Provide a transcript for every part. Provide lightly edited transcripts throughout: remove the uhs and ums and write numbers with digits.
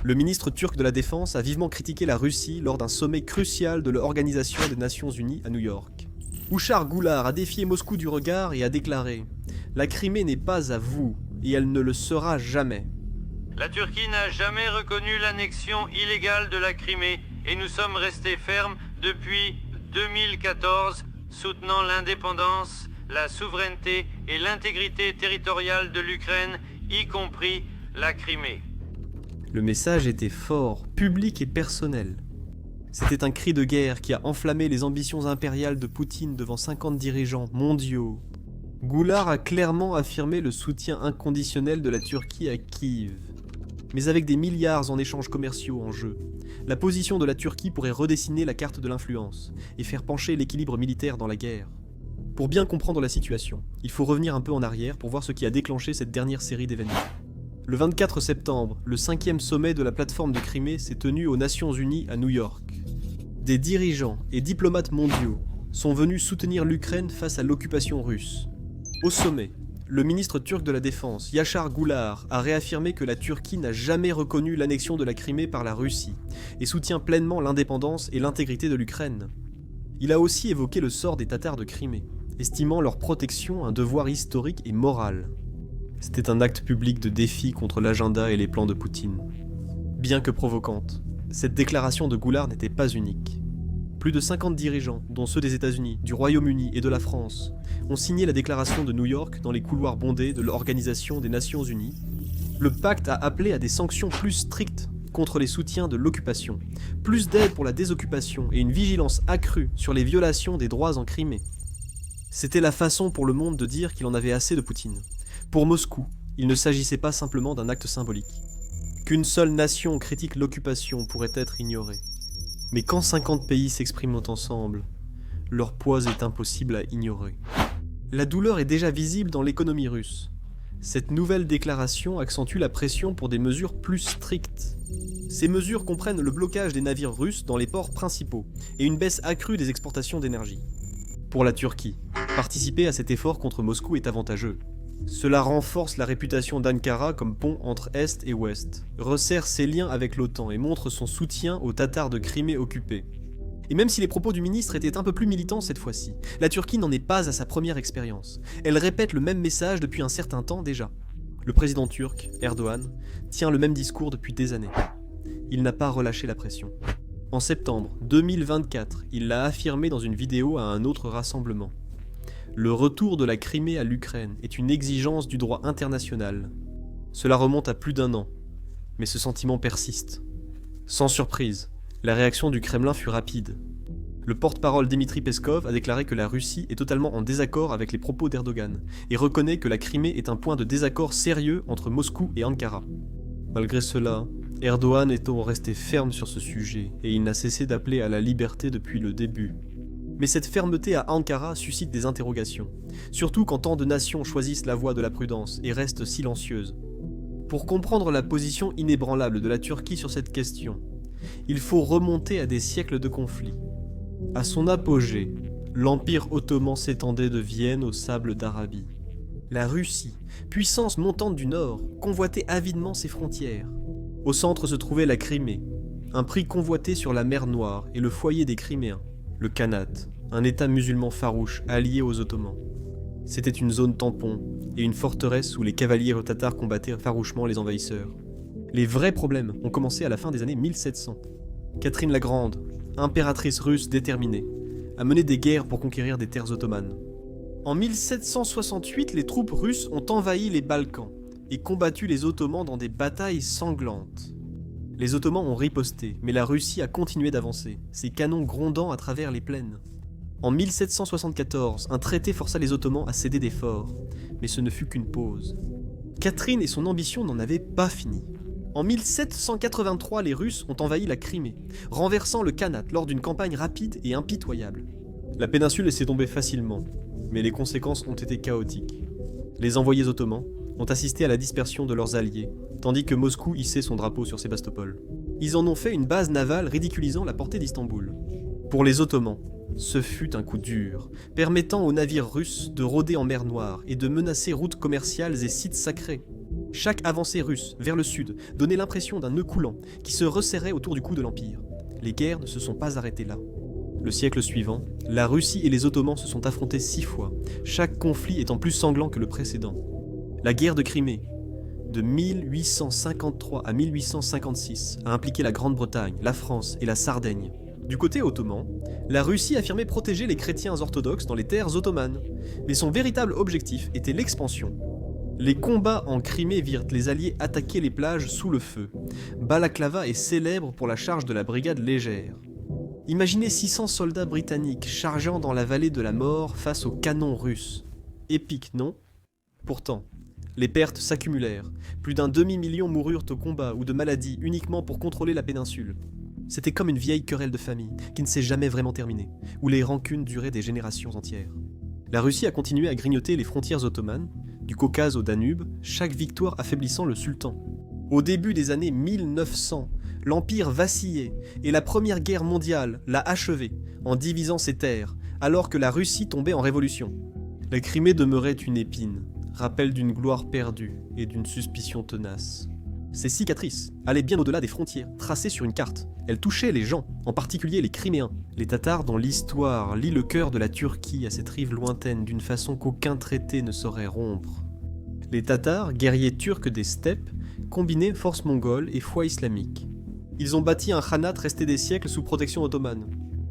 Le ministre turc de la Défense a vivement critiqué la Russie lors d'un sommet crucial de l'Organisation des Nations Unies à New York. Ouchar Goulart a défié Moscou du regard et a déclaré « La Crimée n'est pas à vous, et elle ne le sera jamais. La Turquie n'a jamais reconnu l'annexion illégale de la Crimée et nous sommes restés fermes depuis 2014, soutenant l'indépendance, la souveraineté et l'intégrité territoriale de l'Ukraine, y compris la Crimée. » Le message était fort, public et personnel. C'était un cri de guerre qui a enflammé les ambitions impériales de Poutine devant 50 dirigeants mondiaux. Goulart a clairement affirmé le soutien inconditionnel de la Turquie à Kiev. Mais avec des milliards en échanges commerciaux en jeu, la position de la Turquie pourrait redessiner la carte de l'influence et faire pencher l'équilibre militaire dans la guerre. Pour bien comprendre la situation, il faut revenir un peu en arrière pour voir ce qui a déclenché cette dernière série d'événements. Le 24 septembre, le 5e sommet de la plateforme de Crimée s'est tenu aux Nations Unies à New York. Des dirigeants et diplomates mondiaux sont venus soutenir l'Ukraine face à l'occupation russe. Au sommet, le ministre turc de la Défense, Yashar Goulart, a réaffirmé que la Turquie n'a jamais reconnu l'annexion de la Crimée par la Russie et soutient pleinement l'indépendance et l'intégrité de l'Ukraine. Il a aussi évoqué le sort des Tatars de Crimée, estimant leur protection un devoir historique et moral. C'était un acte public de défi contre l'agenda et les plans de Poutine. Bien que provocante, cette déclaration de Goulart n'était pas unique. Plus de 50 dirigeants, dont ceux des États-Unis, du Royaume-Uni et de la France, ont signé la déclaration de New York dans les couloirs bondés de l'Organisation des Nations Unies. Le pacte a appelé à des sanctions plus strictes contre les soutiens de l'occupation, plus d'aide pour la désoccupation et une vigilance accrue sur les violations des droits en Crimée. C'était la façon pour le monde de dire qu'il en avait assez de Poutine. Pour Moscou, il ne s'agissait pas simplement d'un acte symbolique. Qu'une seule nation critique l'occupation pourrait être ignorée. Mais quand 50 pays s'expriment ensemble, leur poids est impossible à ignorer. La douleur est déjà visible dans l'économie russe. Cette nouvelle déclaration accentue la pression pour des mesures plus strictes. Ces mesures comprennent le blocage des navires russes dans les ports principaux et une baisse accrue des exportations d'énergie. Pour la Turquie, participer à cet effort contre Moscou est avantageux. Cela renforce la réputation d'Ankara comme pont entre Est et Ouest, resserre ses liens avec l'OTAN et montre son soutien aux Tatars de Crimée occupés. Et même si les propos du ministre étaient un peu plus militants cette fois-ci, la Turquie n'en est pas à sa première expérience. Elle répète le même message depuis un certain temps déjà. Le président turc, Erdogan, tient le même discours depuis des années. Il n'a pas relâché la pression. En septembre 2024, il l'a affirmé dans une vidéo à un autre rassemblement. Le retour de la Crimée à l'Ukraine est une exigence du droit international. Cela remonte à plus d'1 an, mais ce sentiment persiste. Sans surprise, la réaction du Kremlin fut rapide. Le porte-parole Dmitri Peskov a déclaré que la Russie est totalement en désaccord avec les propos d'Erdogan et reconnaît que la Crimée est un point de désaccord sérieux entre Moscou et Ankara. Malgré cela, Erdogan est resté ferme sur ce sujet et il n'a cessé d'appeler à la liberté depuis le début. Mais cette fermeté à Ankara suscite des interrogations, surtout quand tant de nations choisissent la voie de la prudence et restent silencieuses. Pour comprendre la position inébranlable de la Turquie sur cette question, il faut remonter à des siècles de conflits. À son apogée, l'Empire ottoman s'étendait de Vienne aux sables d'Arabie. La Russie, puissance montante du Nord, convoitait avidement ses frontières. Au centre se trouvait la Crimée, un prix convoité sur la mer Noire et le foyer des Criméens. Le Khanat, un état musulman farouche allié aux Ottomans. C'était une zone tampon et une forteresse où les cavaliers tatars combattaient farouchement les envahisseurs. Les vrais problèmes ont commencé à la fin des années 1700. Catherine la Grande, impératrice russe déterminée, a mené des guerres pour conquérir des terres ottomanes. En 1768, les troupes russes ont envahi les Balkans et combattu les Ottomans dans des batailles sanglantes. Les Ottomans ont riposté, mais la Russie a continué d'avancer, ses canons grondant à travers les plaines. En 1774, un traité força les Ottomans à céder des forts, mais ce ne fut qu'une pause. Catherine et son ambition n'en avaient pas fini. En 1783, les Russes ont envahi la Crimée, renversant le Khanat lors d'une campagne rapide et impitoyable. La péninsule laissait tomber facilement, mais les conséquences ont été chaotiques. Les envoyés ottomans ont assisté à la dispersion de leurs alliés, tandis que Moscou hissait son drapeau sur Sébastopol. Ils en ont fait une base navale ridiculisant la portée d'Istanbul. Pour les Ottomans, ce fut un coup dur, permettant aux navires russes de rôder en mer Noire et de menacer routes commerciales et sites sacrés. Chaque avancée russe vers le sud donnait l'impression d'un nœud coulant qui se resserrait autour du cou de l'Empire. Les guerres ne se sont pas arrêtées là. Le siècle suivant, la Russie et les Ottomans se sont affrontés 6 fois, chaque conflit étant plus sanglant que le précédent. La guerre de Crimée, de 1853 à 1856, a impliqué la Grande-Bretagne, la France et la Sardaigne. Du côté ottoman, la Russie affirmait protéger les chrétiens orthodoxes dans les terres ottomanes, mais son véritable objectif était l'expansion. Les combats en Crimée virent les Alliés attaquer les plages sous le feu. Balaklava est célèbre pour la charge de la brigade légère. Imaginez 600 soldats britanniques chargeant dans la vallée de la mort face aux canons russes. Épique, non? Pourtant, les pertes s'accumulèrent. Plus d'un demi-million moururent au combat ou de maladies uniquement pour contrôler la péninsule. C'était comme une vieille querelle de famille qui ne s'est jamais vraiment terminée, où les rancunes duraient des générations entières. La Russie a continué à grignoter les frontières ottomanes, du Caucase au Danube, chaque victoire affaiblissant le sultan. Au début des années 1900, l'Empire vacillait et la Première Guerre mondiale l'a achevé en divisant ses terres, alors que la Russie tombait en révolution. La Crimée demeurait une épine, rappel d'une gloire perdue et d'une suspicion tenace. Ces cicatrices allaient bien au-delà des frontières, tracées sur une carte. Elles touchaient les gens, en particulier les Criméens, les Tatars dont l'histoire lie le cœur de la Turquie à cette rive lointaine d'une façon qu'aucun traité ne saurait rompre. Les Tatars, guerriers turcs des steppes, combinaient force mongole et foi islamique. Ils ont bâti un khanat resté des siècles sous protection ottomane.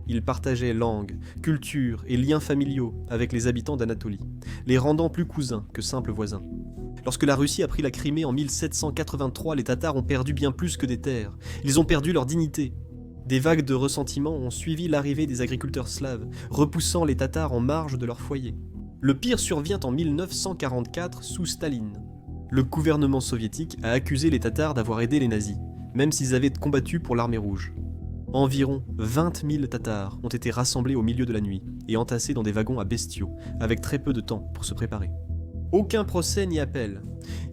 Ils partageaient langue, culture et liens familiaux avec les habitants d'Anatolie, les rendant plus cousins que simples voisins. Lorsque la Russie a pris la Crimée en 1783, les Tatars ont perdu bien plus que des terres. Ils ont perdu leur dignité. Des vagues de ressentiment ont suivi l'arrivée des agriculteurs slaves, repoussant les Tatars en marge de leur foyer. Le pire survient en 1944 sous Staline. Le gouvernement soviétique a accusé les Tatars d'avoir aidé les nazis, même s'ils avaient combattu pour l'armée rouge. Environ 20 000 Tatars ont été rassemblés au milieu de la nuit et entassés dans des wagons à bestiaux, avec très peu de temps pour se préparer. Aucun procès ni appel.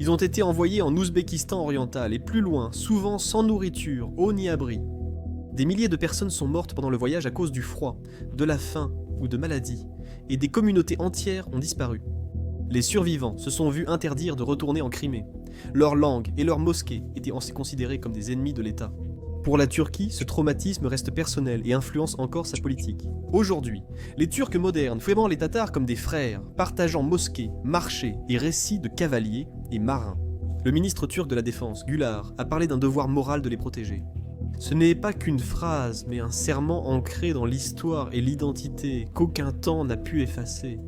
Ils ont été envoyés en Ouzbékistan oriental et plus loin, souvent sans nourriture, eau ni abri. Des milliers de personnes sont mortes pendant le voyage à cause du froid, de la faim ou de maladies, et des communautés entières ont disparu. Les survivants se sont vus interdire de retourner en Crimée. Leur langue et leurs mosquées étaient considérées comme des ennemis de l'État. Pour la Turquie, ce traumatisme reste personnel et influence encore sa politique. Aujourd'hui, les Turcs modernes voient les Tatars comme des frères, partageant mosquées, marchés et récits de cavaliers et marins. Le ministre turc de la Défense, Gülar, a parlé d'un devoir moral de les protéger. Ce n'est pas qu'une phrase, mais un serment ancré dans l'histoire et l'identité qu'aucun temps n'a pu effacer.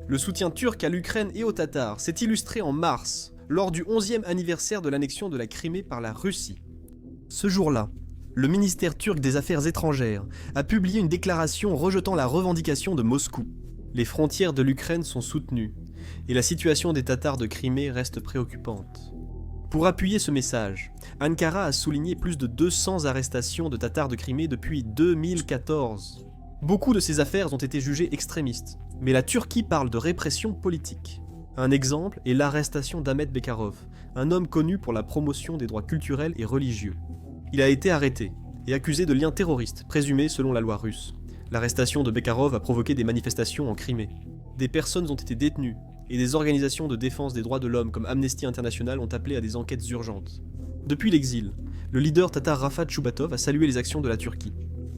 Le soutien turc à l'Ukraine et aux Tatars s'est illustré en mars, lors du 11e anniversaire de l'annexion de la Crimée par la Russie. Ce jour-là, le ministère turc des Affaires étrangères a publié une déclaration rejetant la revendication de Moscou. Les frontières de l'Ukraine sont soutenues, et la situation des Tatars de Crimée reste préoccupante. Pour appuyer ce message, Ankara a souligné plus de 200 arrestations de Tatars de Crimée depuis 2014. Beaucoup de ces affaires ont été jugées extrémistes, mais la Turquie parle de répression politique. Un exemple est l'arrestation d'Ahmet Bekarov, un homme connu pour la promotion des droits culturels et religieux. Il a été arrêté et accusé de liens terroristes, présumés selon la loi russe. L'arrestation de Bekarov a provoqué des manifestations en Crimée. Des personnes ont été détenues et des organisations de défense des droits de l'homme comme Amnesty International ont appelé à des enquêtes urgentes. Depuis l'exil, le leader tatar Rafat Choubatov a salué les actions de la Turquie.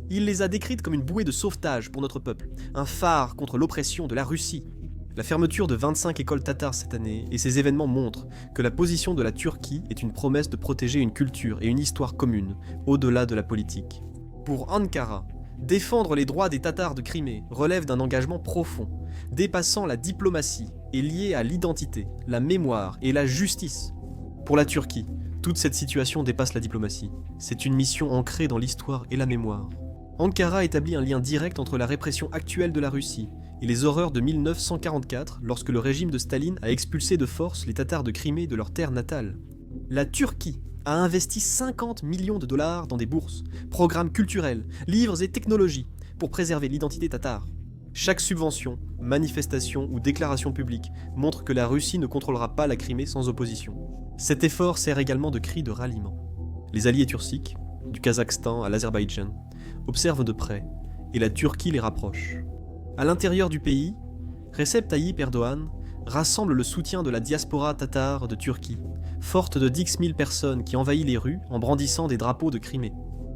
Il les a décrites comme une bouée de sauvetage pour notre peuple, un phare contre l'oppression de la Russie. La fermeture de 25 écoles tatares cette année et ces événements montrent que la position de la Turquie est une promesse de protéger une culture et une histoire communes, au-delà de la politique. Pour Ankara, défendre les droits des Tatars de Crimée relève d'un engagement profond, dépassant la diplomatie et lié à l'identité, la mémoire et la justice. Pour la Turquie, toute cette situation dépasse la diplomatie. C'est une mission ancrée dans l'histoire et la mémoire. Ankara établit un lien direct entre la répression actuelle de la Russie et les horreurs de 1944 lorsque le régime de Staline a expulsé de force les Tatars de Crimée de leur terre natale. La Turquie a investi 50 millions de dollars dans des bourses, programmes culturels, livres et technologies pour préserver l'identité tatare. Chaque subvention, manifestation ou déclaration publique montre que la Russie ne contrôlera pas la Crimée sans opposition. Cet effort sert également de cri de ralliement. Les alliés turciques, du Kazakhstan à l'Azerbaïdjan, observent de près et la Turquie les rapproche. À l'intérieur du pays, Recep Tayyip Erdogan rassemble le soutien de la diaspora tatare de Turquie, forte de 10 000 personnes qui envahit les rues en brandissant des drapeaux de Crimée.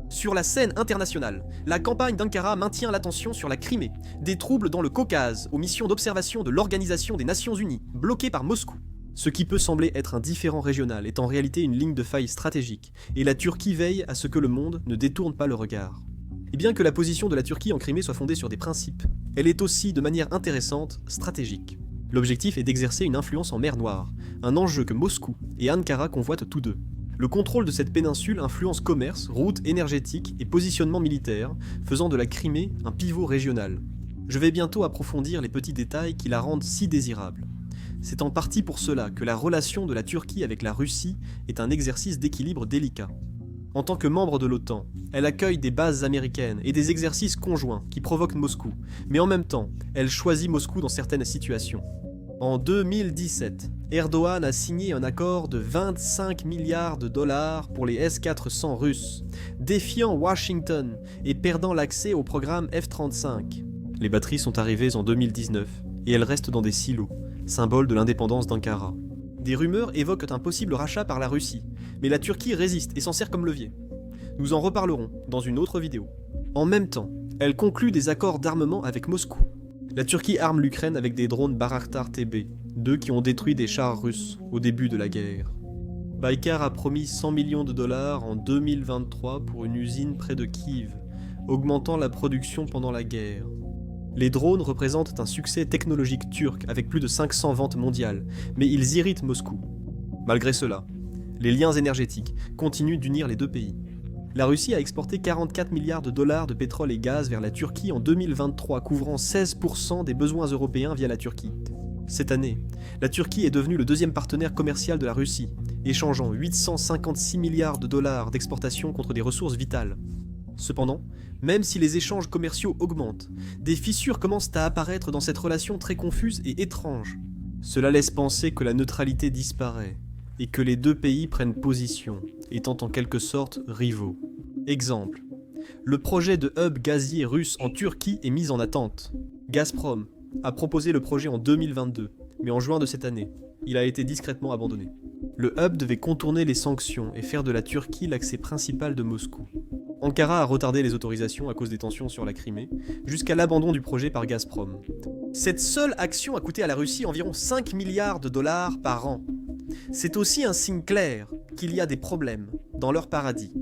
Sur la scène internationale, la campagne d'Ankara maintient l'attention sur la Crimée, des troubles dans le Caucase, aux missions d'observation de l'Organisation des Nations Unies, bloquées par Moscou. Ce qui peut sembler être un différend régional est en réalité une ligne de faille stratégique, et la Turquie veille à ce que le monde ne détourne pas le regard. Et bien que la position de la Turquie en Crimée soit fondée sur des principes, elle est aussi, de manière intéressante, stratégique. L'objectif est d'exercer une influence en mer Noire, un enjeu que Moscou et Ankara convoitent tous deux. Le contrôle de cette péninsule influence commerce, routes énergétiques et positionnement militaire, faisant de la Crimée un pivot régional. Je vais bientôt approfondir les petits détails qui la rendent si désirable. C'est en partie pour cela que la relation de la Turquie avec la Russie est un exercice d'équilibre délicat. En tant que membre de l'OTAN, elle accueille des bases américaines et des exercices conjoints qui provoquent Moscou, mais en même temps, elle choisit Moscou dans certaines situations. En 2017, Erdogan a signé un accord de 25 milliards de dollars pour les S-400 russes, défiant Washington et perdant l'accès au programme F-35. Les batteries sont arrivées en 2019 et elles restent dans des silos, symbole de l'indépendance d'Ankara. Des rumeurs évoquent un possible rachat par la Russie, mais la Turquie résiste et s'en sert comme levier. Nous en reparlerons dans une autre vidéo. En même temps, elle conclut des accords d'armement avec Moscou. La Turquie arme l'Ukraine avec des drones Bayraktar TB, 2 qui ont détruit des chars russes au début de la guerre. Baykar a promis 100 millions de dollars en 2023 pour une usine près de Kiev, augmentant la production pendant la guerre. Les drones représentent un succès technologique turc avec plus de 500 ventes mondiales, mais ils irritent Moscou. Malgré cela, les liens énergétiques continuent d'unir les deux pays. La Russie a exporté 44 milliards de dollars de pétrole et gaz vers la Turquie en 2023, couvrant 16% des besoins européens via la Turquie. Cette année, la Turquie est devenue le deuxième partenaire commercial de la Russie, échangeant 856 milliards de dollars d'exportation contre des ressources vitales. Cependant, même si les échanges commerciaux augmentent, des fissures commencent à apparaître dans cette relation très confuse et étrange. Cela laisse penser que la neutralité disparaît, et que les deux pays prennent position, étant en quelque sorte rivaux. Exemple, le projet de hub gazier russe en Turquie est mis en attente. Gazprom a proposé le projet en 2022, mais en juin de cette année, il a été discrètement abandonné. Le hub devait contourner les sanctions et faire de la Turquie l'accès principal de Moscou. Ankara a retardé les autorisations à cause des tensions sur la Crimée, jusqu'à l'abandon du projet par Gazprom. Cette seule action a coûté à la Russie environ 5 milliards de dollars par an. C'est aussi un signe clair qu'il y a des problèmes dans leur paradis.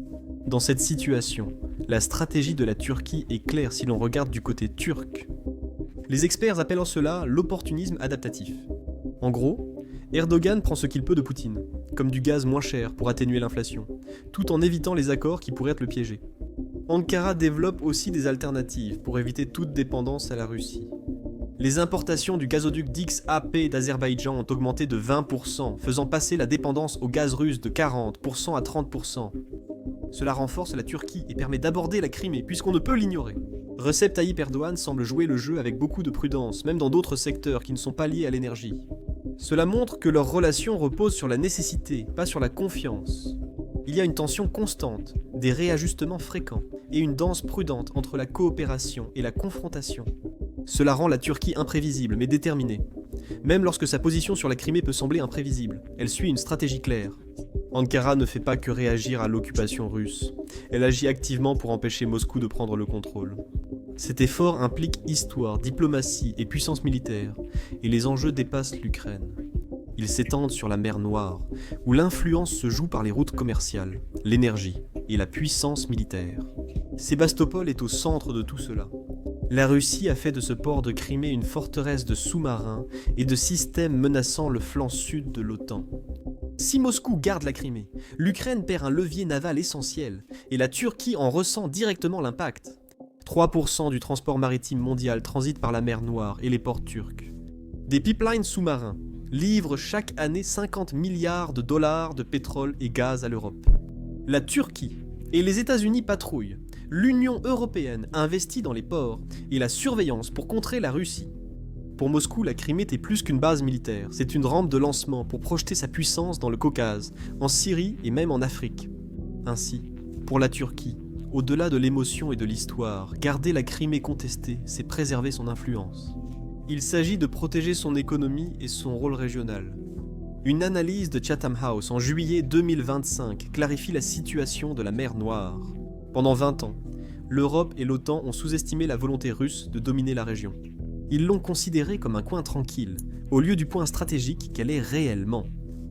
Dans cette situation, la stratégie de la Turquie est claire si l'on regarde du côté turc. Les experts appellent cela l'opportunisme adaptatif. En gros, Erdogan prend ce qu'il peut de Poutine, comme du gaz moins cher pour atténuer l'inflation, tout en évitant les accords qui pourraient le piéger. Ankara développe aussi des alternatives pour éviter toute dépendance à la Russie. Les importations du gazoduc Dix-AP d'Azerbaïdjan ont augmenté de 20%, faisant passer la dépendance au gaz russe de 40% à 30%. Cela renforce la Turquie et permet d'aborder la Crimée, puisqu'on ne peut l'ignorer. Recep Tayyip Erdogan semble jouer le jeu avec beaucoup de prudence, même dans d'autres secteurs qui ne sont pas liés à l'énergie. Cela montre que leur relation repose sur la nécessité, pas sur la confiance. Il y a une tension constante, des réajustements fréquents, et une danse prudente entre la coopération et la confrontation. Cela rend la Turquie imprévisible, mais déterminée. Même lorsque sa position sur la Crimée peut sembler imprévisible, elle suit une stratégie claire. Ankara ne fait pas que réagir à l'occupation russe. Elle agit activement pour empêcher Moscou de prendre le contrôle. Cet effort implique histoire, diplomatie et puissance militaire, et les enjeux dépassent l'Ukraine. Ils s'étendent sur la mer Noire, où l'influence se joue par les routes commerciales, l'énergie et la puissance militaire. Sébastopol est au centre de tout cela. La Russie a fait de ce port de Crimée une forteresse de sous-marins et de systèmes menaçant le flanc sud de l'OTAN. Si Moscou garde la Crimée, l'Ukraine perd un levier naval essentiel, et la Turquie en ressent directement l'impact. 3% du transport maritime mondial transite par la mer Noire et les ports turcs. Des pipelines sous-marins livrent chaque année 50 milliards de dollars de pétrole et gaz à l'Europe. La Turquie et les États-Unis patrouillent. L'Union européenne investit dans les ports et la surveillance pour contrer la Russie. Pour Moscou, la Crimée est plus qu'une base militaire, c'est une rampe de lancement pour projeter sa puissance dans le Caucase, en Syrie et même en Afrique. Ainsi, pour la Turquie, au-delà de l'émotion et de l'histoire, garder la Crimée contestée, c'est préserver son influence. Il s'agit de protéger son économie et son rôle régional. Une analyse de Chatham House en juillet 2025 clarifie la situation de la mer Noire. Pendant 20 ans, l'Europe et l'OTAN ont sous-estimé la volonté russe de dominer la région. Ils l'ont considérée comme un coin tranquille, au lieu du point stratégique qu'elle est réellement.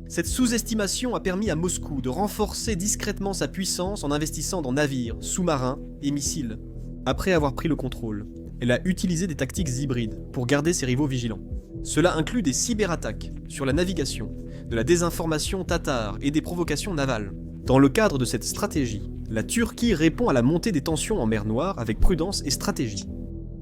Cette sous-estimation a permis à Moscou de renforcer discrètement sa puissance en investissant dans navires, sous-marins et missiles. Après avoir pris le contrôle, elle a utilisé des tactiques hybrides pour garder ses rivaux vigilants. Cela inclut des cyberattaques sur la navigation, de la désinformation tatare et des provocations navales. Dans le cadre de cette stratégie, la Turquie répond à la montée des tensions en mer Noire avec prudence et stratégie.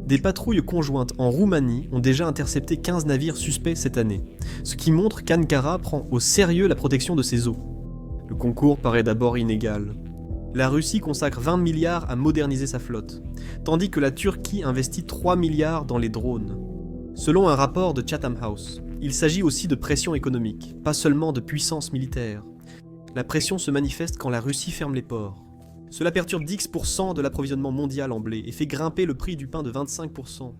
Des patrouilles conjointes en Roumanie ont déjà intercepté 15 navires suspects cette année, ce qui montre qu'Ankara prend au sérieux la protection de ses eaux. Le concours paraît d'abord inégal. La Russie consacre 20 milliards à moderniser sa flotte, tandis que la Turquie investit 3 milliards dans les drones. Selon un rapport de Chatham House, il s'agit aussi de pression économique, pas seulement de puissance militaire. La pression se manifeste quand la Russie ferme les ports. Cela perturbe 10% de l'approvisionnement mondial en blé et fait grimper le prix du pain de 25%.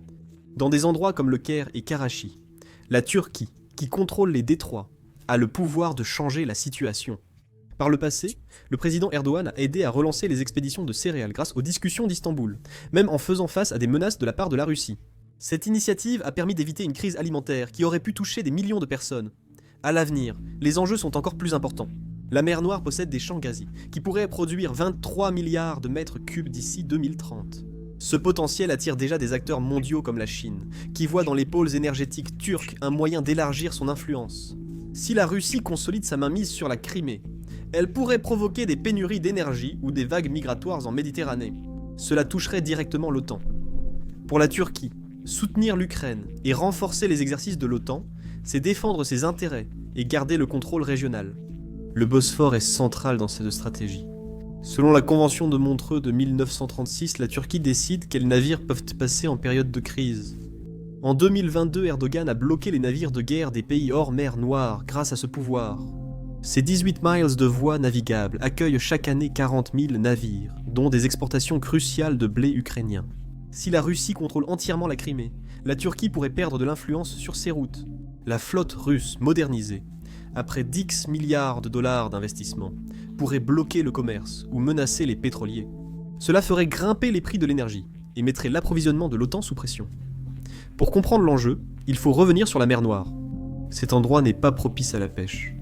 Dans des endroits comme le Caire et Karachi, la Turquie, qui contrôle les détroits, a le pouvoir de changer la situation. Par le passé, le président Erdogan a aidé à relancer les expéditions de céréales grâce aux discussions d'Istanbul, même en faisant face à des menaces de la part de la Russie. Cette initiative a permis d'éviter une crise alimentaire qui aurait pu toucher des millions de personnes. À l'avenir, les enjeux sont encore plus importants. La mer Noire possède des champs gaziers qui pourraient produire 23 milliards de mètres cubes d'ici 2030. Ce potentiel attire déjà des acteurs mondiaux comme la Chine, qui voit dans les pôles énergétiques turcs un moyen d'élargir son influence. Si la Russie consolide sa mainmise sur la Crimée, elle pourrait provoquer des pénuries d'énergie ou des vagues migratoires en Méditerranée. Cela toucherait directement l'OTAN. Pour la Turquie, soutenir l'Ukraine et renforcer les exercices de l'OTAN, c'est défendre ses intérêts et garder le contrôle régional. Le Bosphore est central dans cette stratégie. Selon la Convention de Montreux de 1936, la Turquie décide quels navires peuvent passer en période de crise. En 2022, Erdogan a bloqué les navires de guerre des pays hors mer Noire grâce à ce pouvoir. Ces 18 miles de voies navigables accueillent chaque année 40 000 navires, dont des exportations cruciales de blé ukrainien. Si la Russie contrôle entièrement la Crimée, la Turquie pourrait perdre de l'influence sur ses routes. La flotte russe modernisée, après 10 milliards de dollars d'investissement, pourrait bloquer le commerce ou menacer les pétroliers. Cela ferait grimper les prix de l'énergie et mettrait l'approvisionnement de l'OTAN sous pression. Pour comprendre l'enjeu, il faut revenir sur la mer Noire. Cet endroit n'est pas propice à la pêche.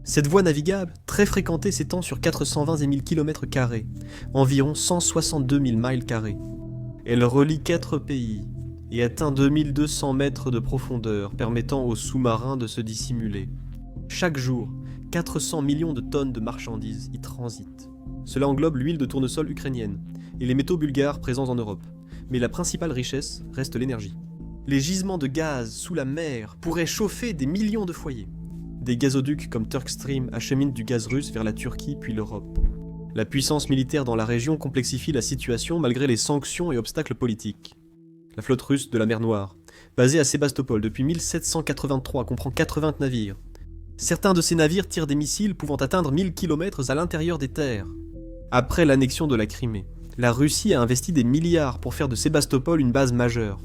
Cette voie navigable, très fréquentée, s'étend sur 420 000 km², environ 162 000 miles carrés. Elle relie 4 pays et atteint 2200 mètres de profondeur, permettant aux sous-marins de se dissimuler. Chaque jour, 400 millions de tonnes de marchandises y transitent. Cela englobe l'huile de tournesol ukrainienne et les métaux bulgares présents en Europe, mais la principale richesse reste l'énergie. Les gisements de gaz sous la mer pourraient chauffer des millions de foyers. Des gazoducs comme Turkstream acheminent du gaz russe vers la Turquie puis l'Europe. La puissance militaire dans la région complexifie la situation malgré les sanctions et obstacles politiques. La flotte russe de la mer Noire, basée à Sébastopol depuis 1783, comprend 80 navires. Certains de ces navires tirent des missiles pouvant atteindre 1000 km à l'intérieur des terres. Après l'annexion de la Crimée, la Russie a investi des milliards pour faire de Sébastopol une base majeure.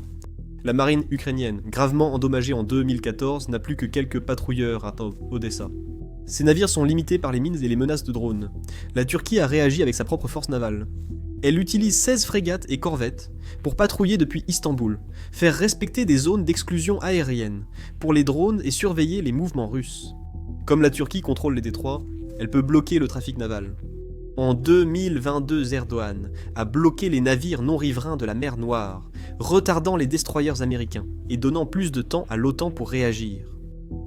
La marine ukrainienne, gravement endommagée en 2014, n'a plus que quelques patrouilleurs à Odessa. Ces navires sont limités par les mines et les menaces de drones. La Turquie a réagi avec sa propre force navale. Elle utilise 16 frégates et corvettes pour patrouiller depuis Istanbul, faire respecter des zones d'exclusion aérienne pour les drones et surveiller les mouvements russes. Comme la Turquie contrôle les détroits, elle peut bloquer le trafic naval. En 2022, Erdogan a bloqué les navires non riverains de la mer Noire, retardant les destroyers américains et donnant plus de temps à l'OTAN pour réagir.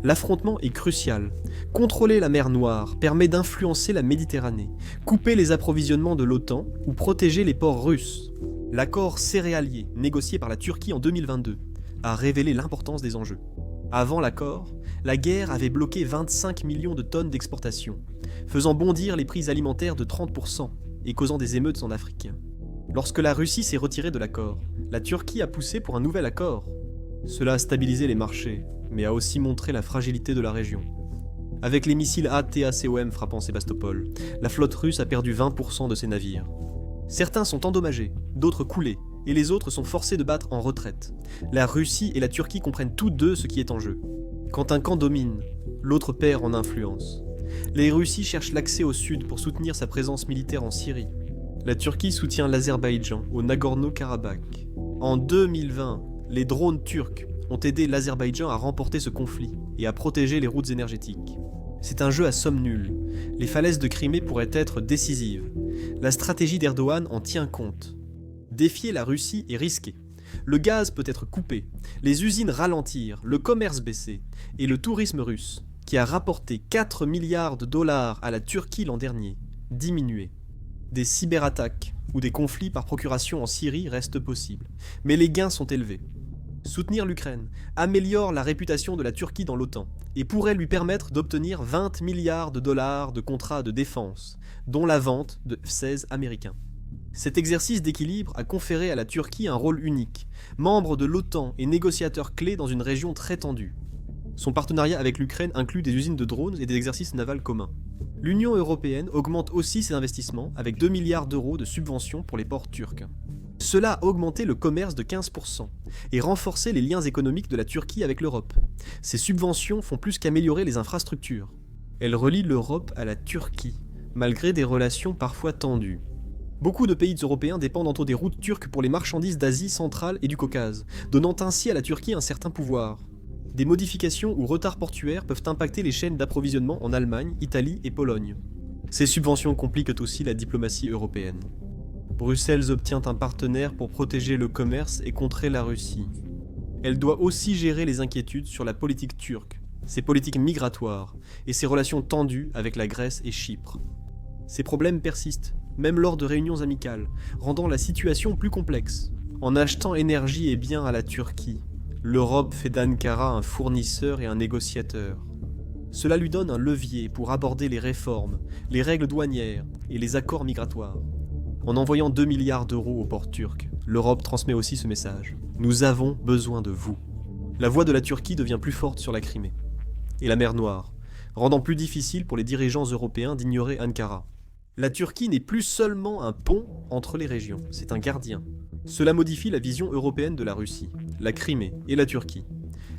L'affrontement est crucial. Contrôler la mer Noire permet d'influencer la Méditerranée, couper les approvisionnements de l'OTAN ou protéger les ports russes. L'accord céréalier, négocié par la Turquie en 2022, a révélé l'importance des enjeux. Avant l'accord, la guerre avait bloqué 25 millions de tonnes d'exportation, faisant bondir les prix alimentaires de 30% et causant des émeutes en Afrique. Lorsque la Russie s'est retirée de l'accord, la Turquie a poussé pour un nouvel accord. Cela a stabilisé les marchés, mais a aussi montré la fragilité de la région. Avec les missiles ATACOM frappant Sébastopol, la flotte russe a perdu 20% de ses navires. Certains sont endommagés, d'autres coulés, et les autres sont forcés de battre en retraite. La Russie et la Turquie comprennent tous deux ce qui est en jeu. Quand un camp domine, l'autre perd en influence. Les Russies cherchent l'accès au sud pour soutenir sa présence militaire en Syrie. La Turquie soutient l'Azerbaïdjan au Nagorno-Karabakh. En 2020, les drones turcs ont aidé l'Azerbaïdjan à remporter ce conflit et à protéger les routes énergétiques. C'est un jeu à somme nulle. Les falaises de Crimée pourraient être décisives. La stratégie d'Erdogan en tient compte. Défier la Russie est risqué. Le gaz peut être coupé, les usines ralentir, le commerce baisser, et le tourisme russe, qui a rapporté 4 milliards de dollars à la Turquie l'an dernier, diminuer. Des cyberattaques ou des conflits par procuration en Syrie restent possibles, mais les gains sont élevés. Soutenir l'Ukraine améliore la réputation de la Turquie dans l'OTAN et pourrait lui permettre d'obtenir 20 milliards de dollars de contrats de défense, dont la vente de F-16 américains. Cet exercice d'équilibre a conféré à la Turquie un rôle unique, membre de l'OTAN et négociateur clé dans une région très tendue. Son partenariat avec l'Ukraine inclut des usines de drones et des exercices navals communs. L'Union européenne augmente aussi ses investissements avec 2 milliards d'euros de subventions pour les ports turcs. Cela a augmenté le commerce de 15% et renforcé les liens économiques de la Turquie avec l'Europe. Ces subventions font plus qu'améliorer les infrastructures. Elles relient l'Europe à la Turquie, malgré des relations parfois tendues. Beaucoup de pays européens dépendent entre des routes turques pour les marchandises d'Asie centrale et du Caucase, donnant ainsi à la Turquie un certain pouvoir. Des modifications ou retards portuaires peuvent impacter les chaînes d'approvisionnement en Allemagne, Italie et Pologne. Ces subventions compliquent aussi la diplomatie européenne. Bruxelles obtient un partenaire pour protéger le commerce et contrer la Russie. Elle doit aussi gérer les inquiétudes sur la politique turque, ses politiques migratoires et ses relations tendues avec la Grèce et Chypre. Ces problèmes persistent, même lors de réunions amicales, rendant la situation plus complexe. En achetant énergie et biens à la Turquie, l'Europe fait d'Ankara un fournisseur et un négociateur. Cela lui donne un levier pour aborder les réformes, les règles douanières et les accords migratoires. En envoyant 2 milliards d'euros au port turc, l'Europe transmet aussi ce message. Nous avons besoin de vous. La voix de la Turquie devient plus forte sur la Crimée et la mer Noire, rendant plus difficile pour les dirigeants européens d'ignorer Ankara. La Turquie n'est plus seulement un pont entre les régions, c'est un gardien. Cela modifie la vision européenne de la Russie, la Crimée et la Turquie.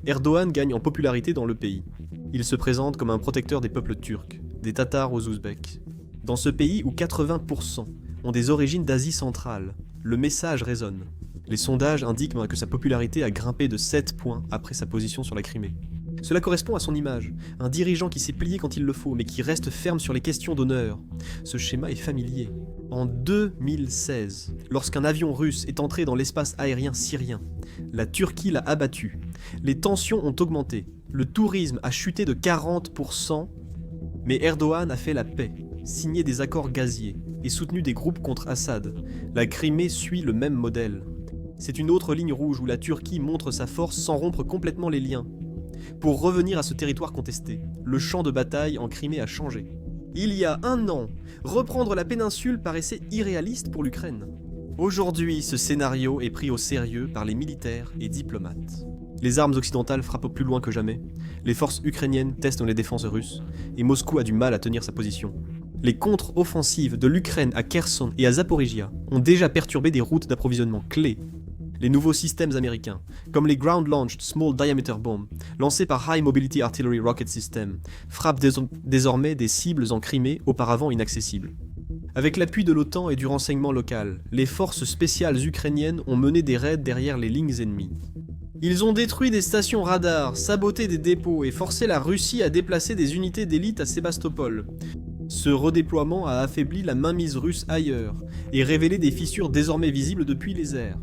Erdogan gagne en popularité dans le pays. Il se présente comme un protecteur des peuples turcs, des Tatars aux Ouzbeks. Dans ce pays où 80% ont des origines d'Asie centrale, le message résonne. Les sondages indiquent que sa popularité a grimpé de 7 points après sa position sur la Crimée. Cela correspond à son image, un dirigeant qui s'est plié quand il le faut, mais qui reste ferme sur les questions d'honneur. Ce schéma est familier. En 2016, lorsqu'un avion russe est entré dans l'espace aérien syrien, la Turquie l'a abattu. Les tensions ont augmenté, le tourisme a chuté de 40%, mais Erdogan a fait la paix, signé des accords gaziers et soutenu des groupes contre Assad. La Crimée suit le même modèle. C'est une autre ligne rouge où la Turquie montre sa force sans rompre complètement les liens. Pour revenir à ce territoire contesté, le champ de bataille en Crimée a changé. Il y a 1 an, reprendre la péninsule paraissait irréaliste pour l'Ukraine. Aujourd'hui, ce scénario est pris au sérieux par les militaires et diplomates. Les armes occidentales frappent plus loin que jamais, les forces ukrainiennes testent les défenses russes, et Moscou a du mal à tenir sa position. Les contre-offensives de l'Ukraine à Kherson et à Zaporizhia ont déjà perturbé des routes d'approvisionnement clés. Les nouveaux systèmes américains, comme les Ground Launched Small Diameter Bombs, lancés par High Mobility Artillery Rocket System, frappent désormais des cibles en Crimée auparavant inaccessibles. Avec l'appui de l'OTAN et du renseignement local, les forces spéciales ukrainiennes ont mené des raids derrière les lignes ennemies. Ils ont détruit des stations radars, saboté des dépôts et forcé la Russie à déplacer des unités d'élite à Sébastopol. Ce redéploiement a affaibli la mainmise russe ailleurs et révélé des fissures désormais visibles depuis les airs.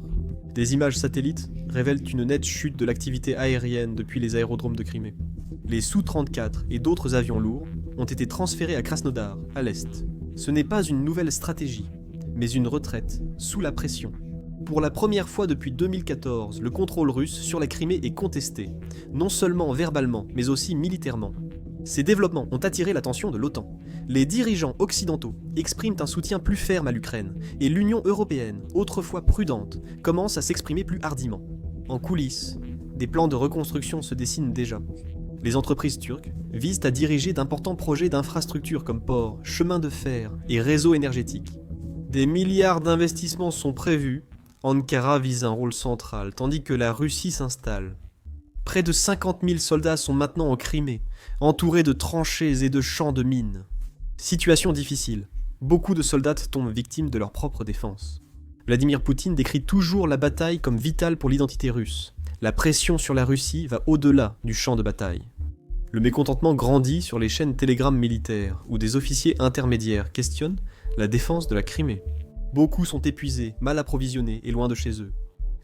Des images satellites révèlent une nette chute de l'activité aérienne depuis les aérodromes de Crimée. Les Su-34 et d'autres avions lourds ont été transférés à Krasnodar, à l'est. Ce n'est pas une nouvelle stratégie, mais une retraite, sous la pression. Pour la première fois depuis 2014, le contrôle russe sur la Crimée est contesté, non seulement verbalement, mais aussi militairement. Ces développements ont attiré l'attention de l'OTAN. Les dirigeants occidentaux expriment un soutien plus ferme à l'Ukraine, et l'Union européenne, autrefois prudente, commence à s'exprimer plus hardiment. En coulisses, des plans de reconstruction se dessinent déjà. Les entreprises turques visent à diriger d'importants projets d'infrastructures comme ports, chemins de fer et réseaux énergétiques. Des milliards d'investissements sont prévus, Ankara vise un rôle central, tandis que la Russie s'installe. Près de 50 000 soldats sont maintenant en Crimée, entourés de tranchées et de champs de mines. Situation difficile. Beaucoup de soldats tombent victimes de leur propre défense. Vladimir Poutine décrit toujours la bataille comme vitale pour l'identité russe. La pression sur la Russie va au-delà du champ de bataille. Le mécontentement grandit sur les chaînes Telegram militaires, où des officiers intermédiaires questionnent la défense de la Crimée. Beaucoup sont épuisés, mal approvisionnés et loin de chez eux.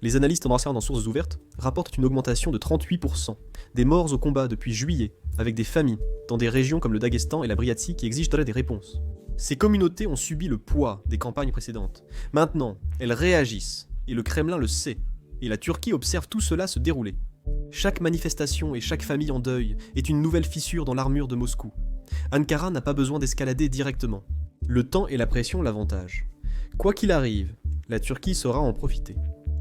Les analystes embrassés dans sources ouvertes rapportent une augmentation de 38% des morts au combat depuis juillet, avec des familles dans des régions comme le Daghestan et la Briatie qui exigent des réponses. Ces communautés ont subi le poids des campagnes précédentes. Maintenant, elles réagissent, et le Kremlin le sait, et la Turquie observe tout cela se dérouler. Chaque manifestation et chaque famille en deuil est une nouvelle fissure dans l'armure de Moscou. Ankara n'a pas besoin d'escalader directement. Le temps et la pression l'avantagent. Quoi qu'il arrive, la Turquie saura en profiter.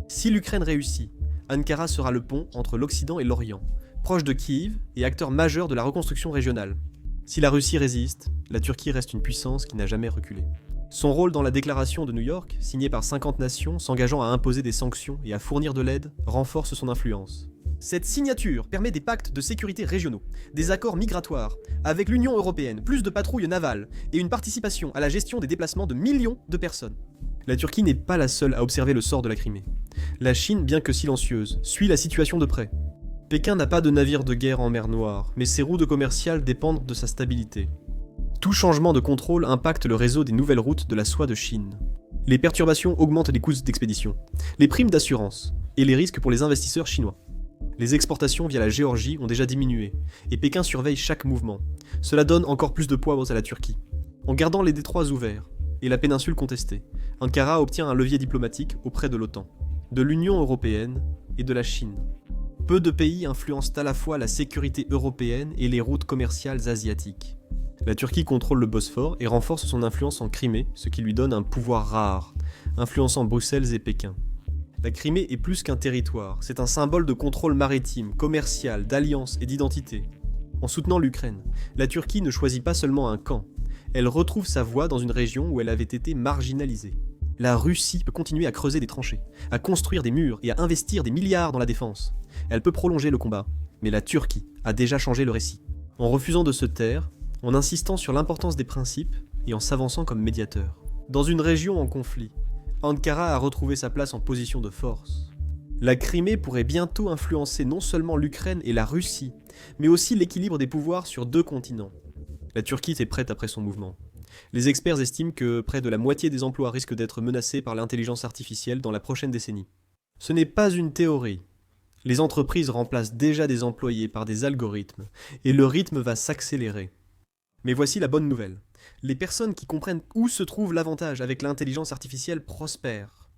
Si l'Ukraine réussit, Ankara sera le pont entre l'Occident et l'Orient, proche de Kiev et acteur majeur de la reconstruction régionale. Si la Russie résiste, la Turquie reste une puissance qui n'a jamais reculé. Son rôle dans la déclaration de New York, signée par 50 nations s'engageant à imposer des sanctions et à fournir de l'aide, renforce son influence. Cette signature permet des pactes de sécurité régionaux, des accords migratoires, avec l'Union européenne, plus de patrouilles navales et une participation à la gestion des déplacements de millions de personnes. La Turquie n'est pas la seule à observer le sort de la Crimée. La Chine, bien que silencieuse, suit la situation de près. Pékin n'a pas de navire de guerre en mer Noire, mais ses routes commerciales dépendent de sa stabilité. Tout changement de contrôle impacte le réseau des nouvelles routes de la soie de Chine. Les perturbations augmentent les coûts d'expédition, les primes d'assurance et les risques pour les investisseurs chinois. Les exportations via la Géorgie ont déjà diminué, et Pékin surveille chaque mouvement. Cela donne encore plus de poids à la Turquie. En gardant les détroits ouverts et la péninsule contestée, Ankara obtient un levier diplomatique auprès de l'OTAN, de l'Union européenne et de la Chine. Peu de pays influencent à la fois la sécurité européenne et les routes commerciales asiatiques. La Turquie contrôle le Bosphore et renforce son influence en Crimée, ce qui lui donne un pouvoir rare, influençant Bruxelles et Pékin. La Crimée est plus qu'un territoire, c'est un symbole de contrôle maritime, commercial, d'alliance et d'identité. En soutenant l'Ukraine, la Turquie ne choisit pas seulement un camp, elle retrouve sa voie dans une région où elle avait été marginalisée. La Russie peut continuer à creuser des tranchées, à construire des murs et à investir des milliards dans la défense. Elle peut prolonger le combat, mais la Turquie a déjà changé le récit. En refusant de se taire, en insistant sur l'importance des principes et en s'avançant comme médiateur. Dans une région en conflit, Ankara a retrouvé sa place en position de force. La Crimée pourrait bientôt influencer non seulement l'Ukraine et la Russie, mais aussi l'équilibre des pouvoirs sur deux continents. La Turquie est prête après son mouvement. Les experts estiment que près de la moitié des emplois risquent d'être menacés par l'intelligence artificielle dans la prochaine décennie. Ce n'est pas une théorie. Les entreprises remplacent déjà des employés par des algorithmes, et le rythme va s'accélérer. Mais voici la bonne nouvelle. Les personnes qui comprennent où se trouve l'avantage avec l'intelligence artificielle prospèrent.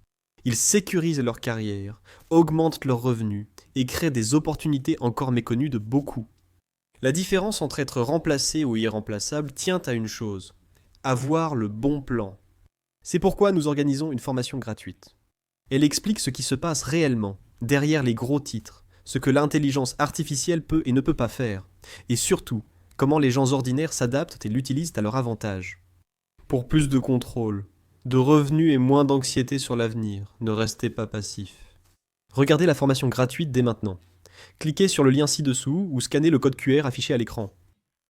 Ils sécurisent leur carrière, augmentent leurs revenus et créent des opportunités encore méconnues de beaucoup. La différence entre être remplacé ou irremplaçable tient à une chose: avoir le bon plan. C'est pourquoi nous organisons une formation gratuite. Elle explique ce qui se passe réellement, derrière les gros titres, ce que l'intelligence artificielle peut et ne peut pas faire, et surtout, comment les gens ordinaires s'adaptent et l'utilisent à leur avantage. Pour plus de contrôle, de revenus et moins d'anxiété sur l'avenir, ne restez pas passif. Regardez la formation gratuite dès maintenant. Cliquez sur le lien ci-dessous ou scannez le code QR affiché à l'écran.